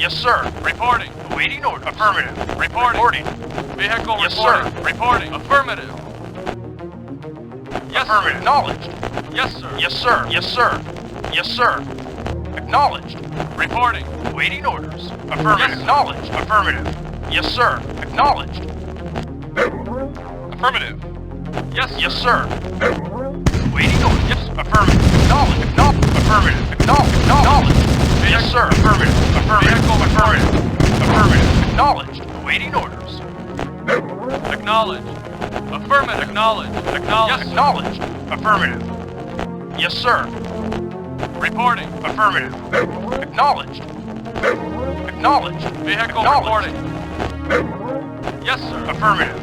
Yes, sir. Reporting. Awaiting order. Affirmative. Reporting. Yes, Vehicle reporting. sir. Reporting. Affirmative. Yes, Affirmative. sir. Acknowledged. Yes, sir. Yes, sir. Yes, sir. Yes, sir. Acknowledged. Reporting. Awaiting orders. Affirmative. Yes. Acknowledged. Affirmative. Yes, sir. Acknowledged. Affirmative. Yes, sir. Yes, sir. Waiting orders. Yes. Affirmative. Acknowledge. Acknowledge. Affirmative. Acknowledge. Acknowledge. Yes, sir. Affirmative. Affirmative. Vehicle Affirmative. Affirmative. Acknowledged. Awaiting orders. Acknowledge. Affirmative. Acknowledge. Acknowledge. Yes. Acknowledged. Affirmative. Yes, sir. Reporting. Affirmative. Acknowledged. Acknowledged. Vehicle Acknowledged. reporting. Yes, sir. Affirmative.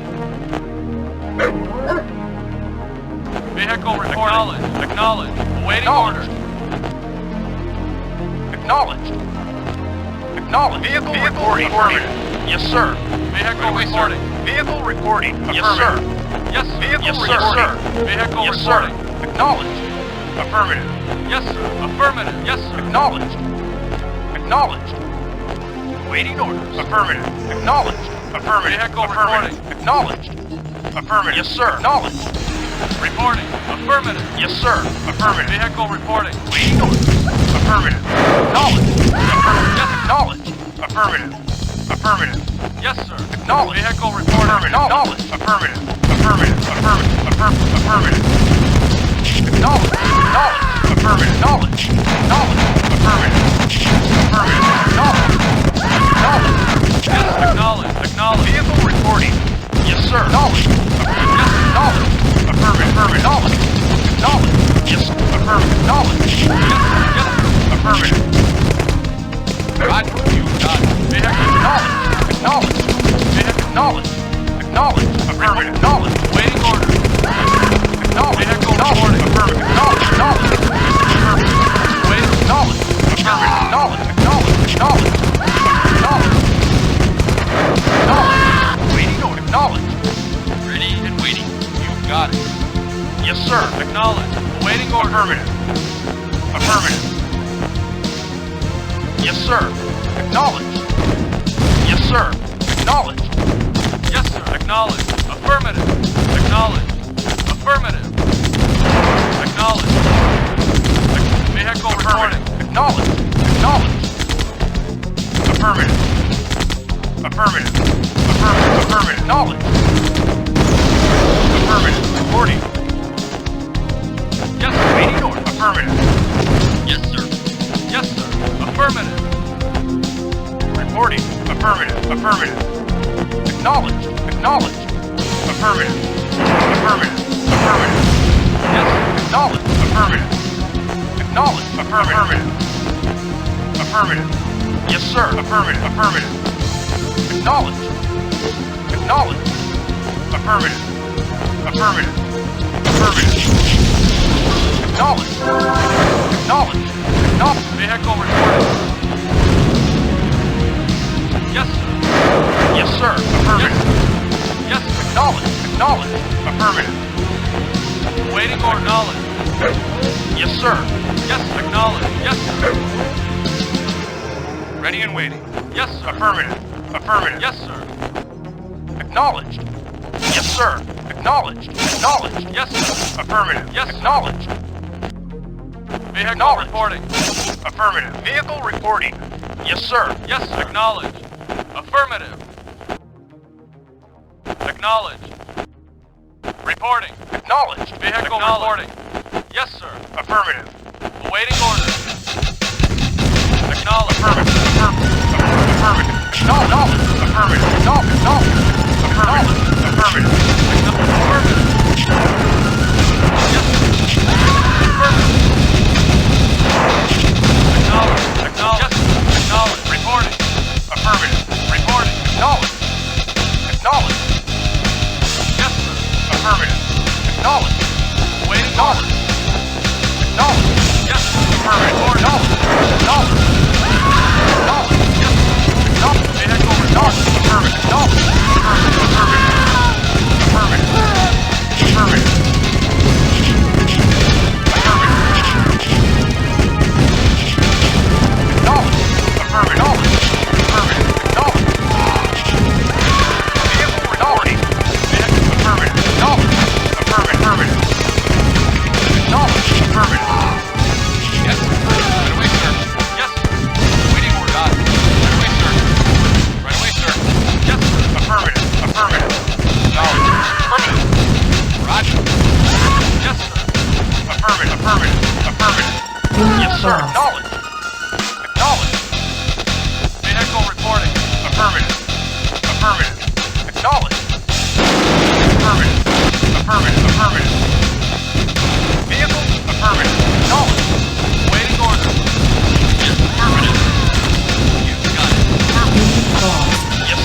Vehicle reporting. Acknowledge. Acknowledge. Awaiting Acknowledged. order. Acknowledged. Acknowledged. Vehicle reporting. Affirmative. Yes, sir. Vehicle reporting. Vehicle reporting. Yes, Affirmative. Yes, sir. Vehicle Yes, reporting. sir. Vehicle Yes, sir. reporting. Acknowledged. Affirmative. Yes, sir. Affirmative. Yes, sir. Acknowledged. Acknowledged. Waiting orders. Affirmative. Acknowledged. Affirmative. Vehicle Affirmative. reporting. Acknowledged. Affirmative. Yes, sir. Acknowledged. Reporting. Affirmative. Yes, sir. Affirmative. Vehicle reporting. Waiting orders. Affirmative. Acknowledged. Affirmative. Yes. Acknowledged. Affirmative. Affirmative. Yes, sir. Acknowledged. Vehicle reporting. Acknowledged. Affirmative. Affirmative. Affirmative. Affirmative. Acknowledged. Acknowledged. Affirmative. Acknowledged. Acknowledged. Affirmative. Affirmative. Acknowledged. Acknowledged. Yes, acknowledge. Acknowledge. Vehicle reporting. Yes, sir. Acknowledged. Yes. Acknowledged. Affirmative. Affirmative. Acknowledged. Acknowledged. Yes. Affirmative. Acknowledged. Yes, sir. Yes, sir. Affirmative. Right. You got it. Vehicle Acknowledged. Acknowledged. Vehicle Acknowledged. Acknowledged. Affirmative. Acknowledged. waiting order. Acknowledged. Vehicle Acknowledged. reporting. Affirmative. Acknowledged. Acknowledged. Affirmative. Wait. Acknowledged. Affirmative. Acknowledged. Acknowledged. Acknowledged. Acknowledged. Acknowledged. Waiting order. Acknowledged. Ready and waiting. You got it. Yes, sir. Acknowledge. Waiting order. Affirmative. Affirmative. Yes, sir. Acknowledged. Yes, sir. Acknowledged. Yes, sir. Acknowledge. Affirmative. Acknowledge. Affirmative. Acknowledge. Vehicle reporting. Acknowledged. Acknowledged. Affirmative. Affirmative. Affirmative. Affirmative. Acknowledged. Affirmative. Reporting. Yes, sir. Waiting order. Affirmative. Yes, sir. Yes, sir. Affirmative. Reporting. Affirmative. Affirmative. Acknowledged. Acknowledged. Affirmative. Affirmative. Affirmative. Yes, sir. Acknowledged. Affirmative. Acknowledged. Affirmative. Affirmative. Yes, sir. Affirmative. Affirmative. Acknowledged. Acknowledged. Affirmative. Affirmative. Affirmative. Acknowledged. Acknowledged. Acknowledged. Vehicle reporting. Yes, sir. Yes, sir. Affirmative. Yes, sir. Acknowledged. Acknowledged. Affirmative. Waiting or knowledge. Yes, sir. Yes, acknowledge. Yes, sir. Ready and waiting. Yes, sir. Affirmative. Affirmative. Yes, sir. Acknowledged. Yes, sir. Acknowledged. Acknowledged. Yes, sir. Affirmative. Yes, sir. Acknowledged. Vehicle Acknowledge. reporting. Affirmative. Vehicle reporting. Yes, sir. Yes, sir. Acknowledge. Affirmative. Acknowledge. Reporting. Acknowledged. Vehicle Acknowledged. reporting. Yes, sir. Affirmative. Awaiting order. Acknowledge. Affirmative. Affirmative. Acknowledged. Affirmative. Acknowledged. Affirmative. Affirmative. Affirmative. Yes, sir. Affirmative. Acknowledge. Acknowledge. Yes, sir. Acknowledge. Reporting. Affirmative. Reporting. Acknowledged. Acknowledged. Yes, sir. Affirmative. Acknowledged. Awaiting order. Acknowledged. Yes, sir. Affirmative. Reporting. Acknowledged. Acknowledged. Acknowledged.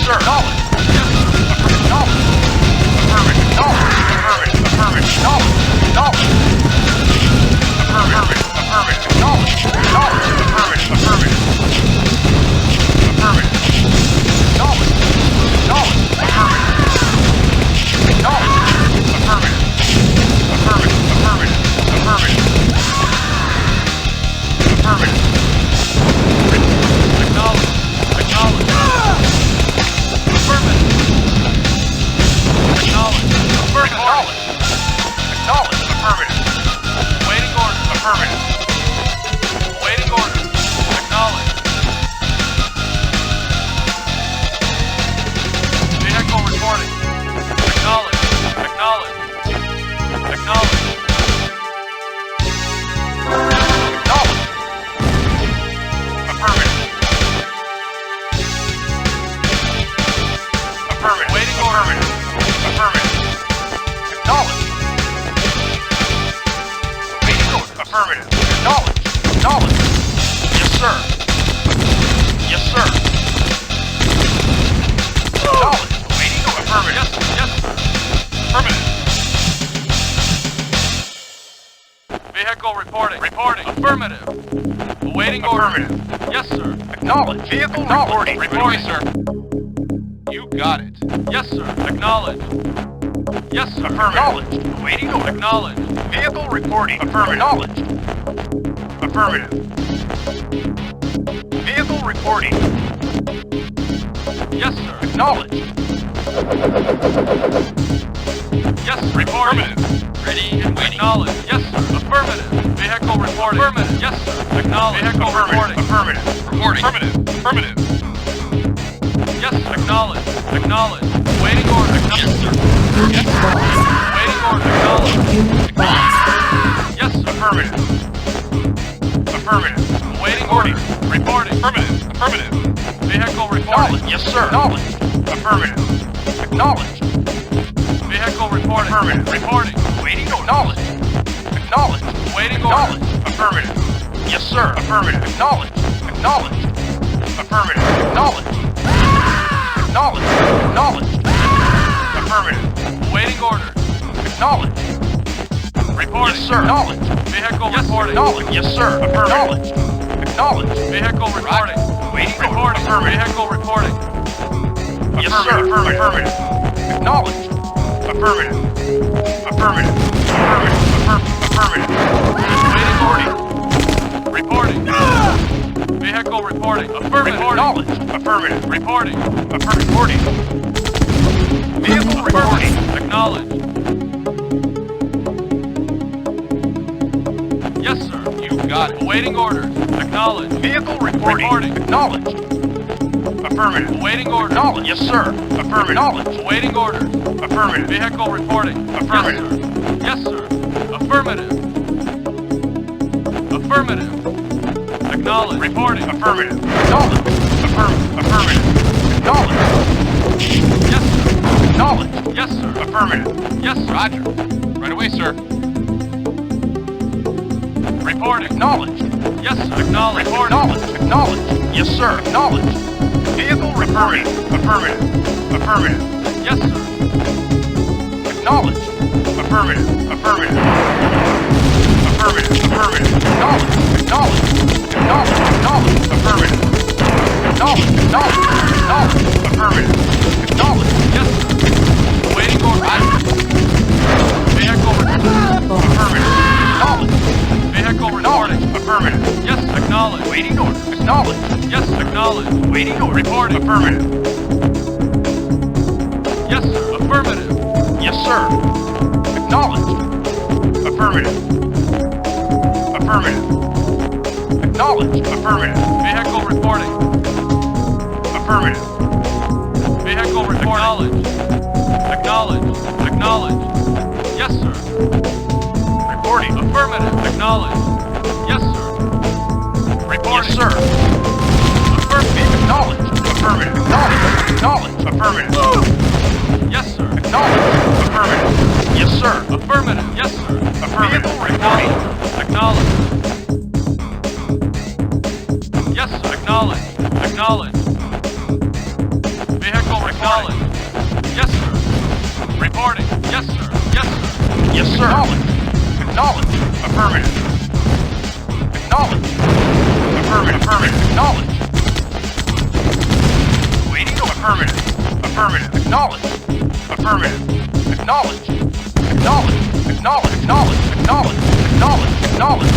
sir. Acknowledged. Yes, sir. Acknowledged. Affirmative. Acknowledged. Affirmative. Affirmative. Acknowledged. Acknowledged. Affirmative. Affirmative. Acknowledged. Acknowledged. Affirmative. Affirmative. Affirmative. Acknowledged. Acknowledged. Affirmative. Acknowledged. Affirmative. Affirmative. Affirmative. Affirmative. Affirmative. Acknowledge. Acknowledge. Affirmative. Acknowledge. Affirmative. Acknowledge. Affirmative. Waiting order. Affirmative. Waiting order. Acknowledge. Vehicle reporting. Acknowledge. Acknowledge. Acknowledge. Acknowledge. Affirmative. Affirmative. Waiting order. Affirmative. Acknowledge. Waiting order. Affirmative. Acknowledge. Acknowledge. Yes, sir. Yes, sir. Acknowledge. Waiting order. Affirmative. Yes, sir. Affirmative. Vehicle reporting. Reporting. Affirmative. Awaiting order. Affirmative. Yes, sir. Acknowledge. Vehicle reporting. Reporting, sir. You got it. Yes, sir. Acknowledge. Yes, sir. Affirmative. Waiting order. Acknowledge. Vehicle reporting. Affirmative. Acknowledge. Affirmative. Vehicle reporting. Yes, sir. Acknowledge. Yes, sir. Reporting. Ready and waiting. Acknowledge. Yes, sir. Affirmative. Vehicle reporting. Affirmative. Yes, sir. Acknowledge. Vehicle reporting. Affirmative. Reporting. Affirmative. Affirmative. Yes, sir. Acknowledge. Acknowledge. Waiting order. Yes, sir. Unit lost. Waiting order. Acknowledge. Unit lost. Yes, sir. Affirmative. Affirmative. Waiting order. Reporting. Affirmative. Affirmative. Vehicle reporting. Acknowledge. Yes, sir. Acknowledge. Affirmative. Acknowledge. Vehicle reporting. Affirmative. Reporting. Waiting order. Acknowledge. Acknowledge. Waiting order. Acknowledge. Affirmative. Yes, sir. Affirmative. Acknowledge. Acknowledge. Affirmative. Acknowledge. Acknowledge. Acknowledge. Affirmative. Waiting order. Acknowledge. Reporting. Yes, sir. Acknowledge. Vehicle Yes, reporting. acknowledge. Yes, sir. Acknowledge. Acknowledge. Vehicle reporting. Waiting order. Reporting. Affirmative. Vehicle reporting. Yes, sir. Affirmative. Affirmative. Acknowledge. Affirmative. Affirmative. Affirmative. Affirmative. Waiting Reporting. Reporting. Vehicle reporting. Affirmative. Acknowledge. Affirmative. Reporting. Reporting. Vehicle reporting. Acknowledge. Yes, sir. You got it. Awaiting orders. Acknowledge. Vehicle reporting. Reporting. Acknowledge. Affirmative. Awaiting orders. Acknowledge. Yes, sir. Affirmative. Acknowledge. Awaiting orders. Affirmative. Vehicle reporting. Affirmative. Yes, sir. Yes, sir. Affirmative. Affirmative. Acknowledge. Reporting. Affirmative. Acknowledge. Affirmative. Acknowledge. Yes, sir. Acknowledge. Yes, sir. Affirmative. Yes, sir. Roger. Right away, sir. Reporting. Acknowledge. Yes, sir. Acknowledge. Reporting. Acknowledge. Acknowledge. Yes, sir. Acknowledge. Vehicle reporting. Affirmative. Affirmative. Yes, sir. Acknowledge. Affirmative. Affirmative. Affirmative. Affirmative. Acknowledge. Acknowledge. Acknowledge. Acknowledge. Affirmative. Acknowledge. Acknowledge. Acknowledge. Affirmative. Acknowledge. Yes, sir. Waiting order. Vehicle reporting. Affirmative. Acknowledge. Vehicle reporting. Affirmative. Yes, acknowledge. Waiting order. Acknowledge. Yes, acknowledge. Waiting order. Reporting. Affirmative. Yes, sir. Affirmative. Yes, sir. Acknowledge. Affirmative. Affirmative. Acknowledge. Affirmative. Vehicle reporting. Affirmative. Vehicle reporting. Acknowledge. Acknowledge. Yes, sir. Reporting. Affirmative. Acknowledge. Yes, sir. Reporting. Yes, sir. Affirmative. Acknowledge. Affirmative. Acknowledge. Acknowledge. Affirmative. Yes, sir. Acknowledge. Affirmative. Yes, sir. Affirmative. Yes, sir. Affirmative. Reporting. Acknowledge. Yes, sir. Acknowledge. Acknowledge. Vehicle Yes, sir. Acknowledge. Affirmative. Acknowledge. Affirmative. Affirmative. Acknowledge. Waiting to affirmative. Affirmative. Acknowledge. Affirmative. Acknowledge. Acknowledge. Acknowledge. Acknowledge. Acknowledge. Acknowledge. Acknowledge.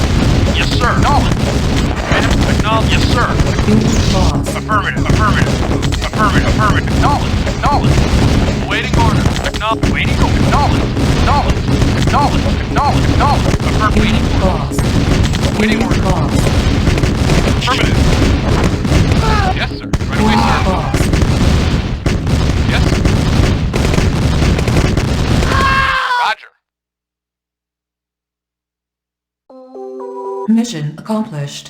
Yes, sir. Acknowledge. Acknowledge. Yes, sir. Unit lost. Affirmative. Affirmative. Affirmative. Affirmative. Acknowledge. Acknowledge. Awaiting order. Acknowledge. Waiting to acknowledge. Acknowledge. Acknowledge. Acknowledge. Acknowledge. Affirmative. Unit lost. Waiting Unit order. lost. Affirmative. Yes, sir. Right away, Unit sir. lost. Yes, sir. Roger. Mission accomplished.